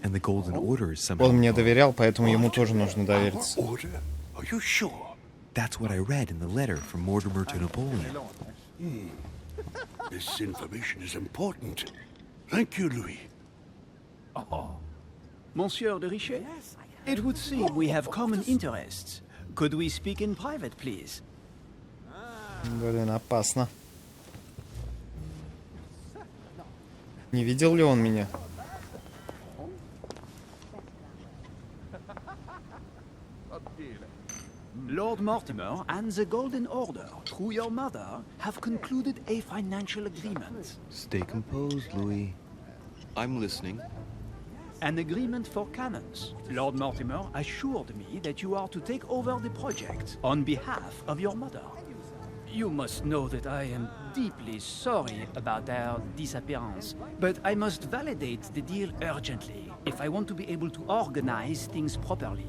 And the Golden Order is somehow Он мне доверял, поэтому ему тоже нужно довериться. Order? Are you sure? That's what I read in the letter from Mortimer to Napoleon. This information is important. Thank you, Louis. Monsieur de Richet? It would seem we have common interests. Could we speak in private, please? Блин, опасно. Не видел ли он меня? Lord Mortimer and the Golden Order, through your mother, have concluded a financial agreement. Stay composed, Louis. I'm listening. An agreement for cannons. Lord Mortimer assured me that you are to take over the project on behalf of your mother. You must know that I am deeply sorry about their disappearance, but I must validate the deal urgently if I want to be able to organize things properly.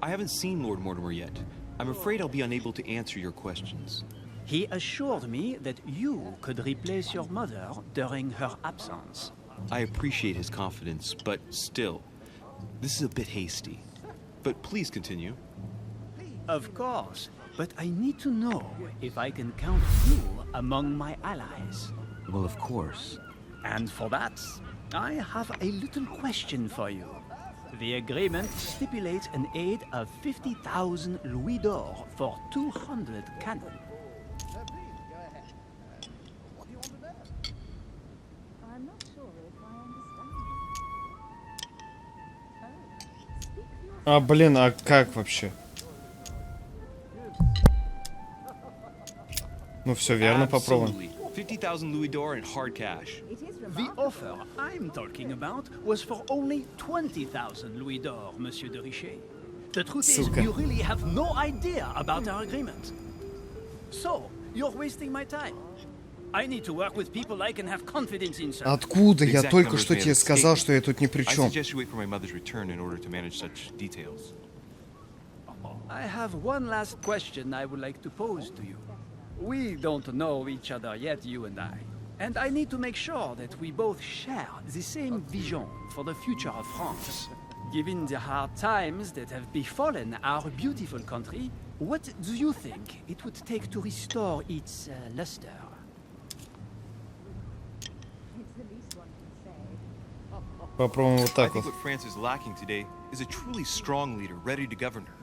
I haven't seen Lord Mortimer yet. I'm afraid I'll be unable to answer your questions. He assured me that you could replace your mother during her absence. I appreciate his confidence, but still, this is a bit hasty. But please continue. Of course, but I need to know if I can count you among my allies. Well, of course. And for that, I have a little question for you. The agreement stipulates an aid of 50,000 louis d'or for 200 cannon. А, блин, а как вообще? Ну все верно, попробуем. 50,000 louis d'or in hard cash. The offer I'm talking about was for only 20,000 louis d'or, Monsieur de Richet. The truth is, you really have no idea about our agreement. So, you're wasting my time. I need to work with people I can have confidence in, sir. Откуда? Я только что тебе сказал, что я тут ни при чем. I suggest you wait for my mother's return in order to manage such details. I have one last question I would like to pose to you. We don't know each other yet, you and I. And I need to make sure that we both share the same vision for the future of France. Given the hard times that have befallen our beautiful country, what do you think it would take to restore its luster? Попробуем вот I так think вот. what France is lacking today is a truly strong leader ready to govern her.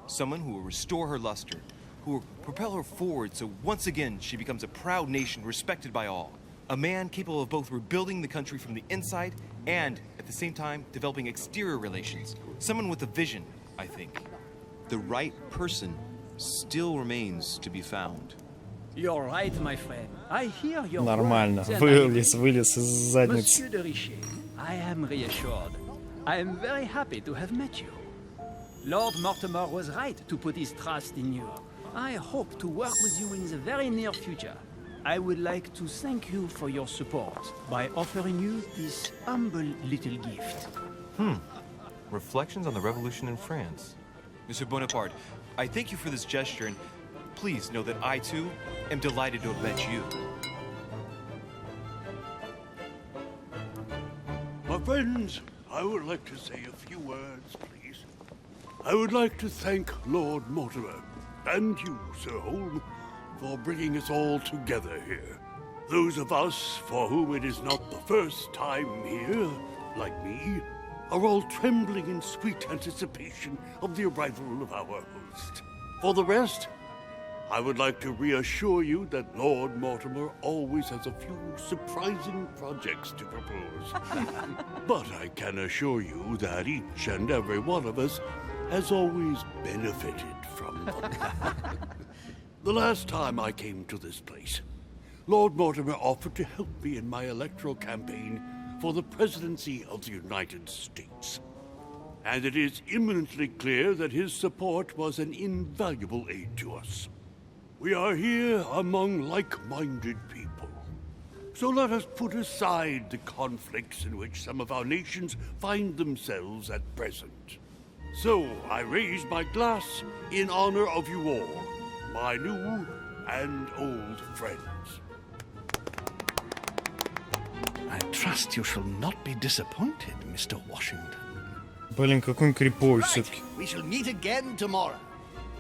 Someone who will restore her luster, who will propel her forward so once again she becomes a proud nation respected by all. A man capable of both rebuilding the country from the inside and, at the same time, developing exterior relations. Someone with a vision, I think. The right person still remains to be found. You're right, my friend. I hear your Нормально. words and I Вылез agree. из задницы. Monsieur de Richet, I am reassured. I am very happy to have met you. Lord Mortimer was right to put his trust in you. I hope to work with you in the very near future. I would like to thank you for your support by offering you this humble little gift. Reflections on the Revolution in France. Monsieur Bonaparte, I thank you for this gesture, and please know that I, too, am delighted to have met you. My friends, I would like to say a few words, please. I would like to thank Lord Mortimer, and you, Sir Holm, for bringing us all together here. Those of us for whom it is not the first time here, like me, are all trembling in sweet anticipation of the arrival of our host. For the rest, I would like to reassure you that Lord Mortimer always has a few surprising projects to propose. But I can assure you that each and every one of us has always benefited from them. The last time I came to this place, Lord Mortimer offered to help me in my electoral campaign for the presidency of the United States. And it is imminently clear that his support was an invaluable aid to us. We are here among like-minded people. So let us put aside the conflicts in which some of our nations find themselves at present. So I raise my glass in honor of you all, my new and old friends. I trust you shall not be disappointed, Mr. Washington. Блин, какой он криповый все-таки. We shall meet again tomorrow.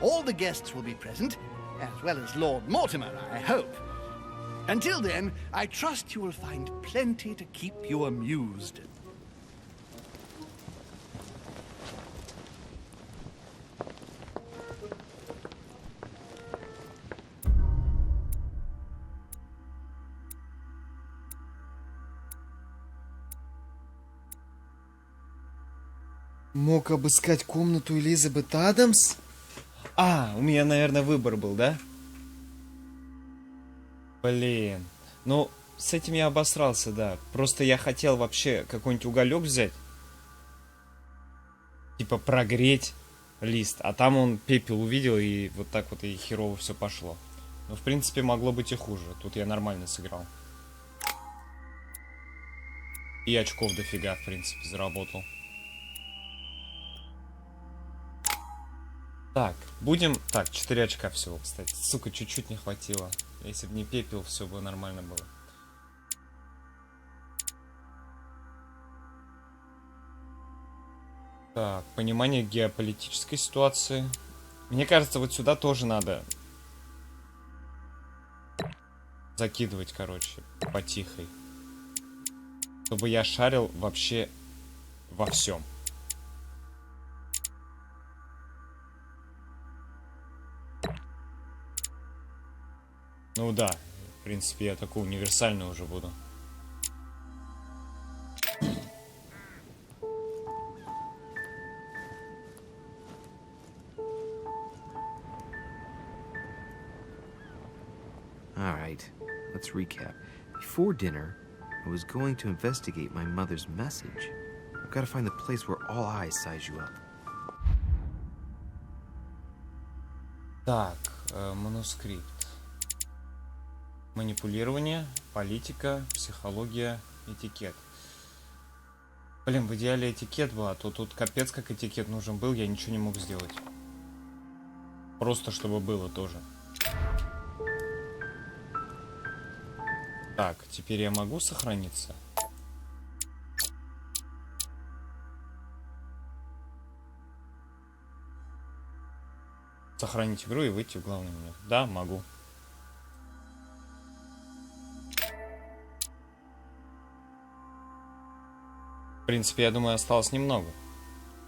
All the guests will be present, as well as Lord Mortimer, I hope. Until then, I trust you will find plenty to keep you amused. Мог обыскать комнату Элизабет Адамс? А, у меня, наверное, выбор был, да? Блин. Ну, с этим я обосрался, да. Просто я хотел вообще какой-нибудь уголек взять. Типа прогреть лист. А там он пепел увидел, и вот так вот и херово все пошло. Но, в принципе, могло быть и хуже. Тут я нормально сыграл. И очков дофига, в принципе, заработал. Так, будем... Так, 4 очка всего, кстати. Сука, чуть-чуть не хватило. Если бы не пепел, все бы нормально было. Так, понимание геополитической ситуации. Мне кажется, вот сюда тоже надо закидывать, короче, потихой. Чтобы я шарил вообще во всем. Ну да, в принципе, я такой универсальный уже буду. Alright, let's recap. Before dinner, I was going to investigate my mother's message. I've got to find the place where all eyes size you up. Так, манускрипт. Манипулирование, политика, психология, этикет. Блин, в идеале этикет был, а то тут капец как этикет нужен был, я ничего не мог сделать. Просто чтобы было тоже. Так, теперь я могу сохраниться? Сохранить игру и выйти в главный меню. Да, могу. В принципе, я думаю, осталось немного.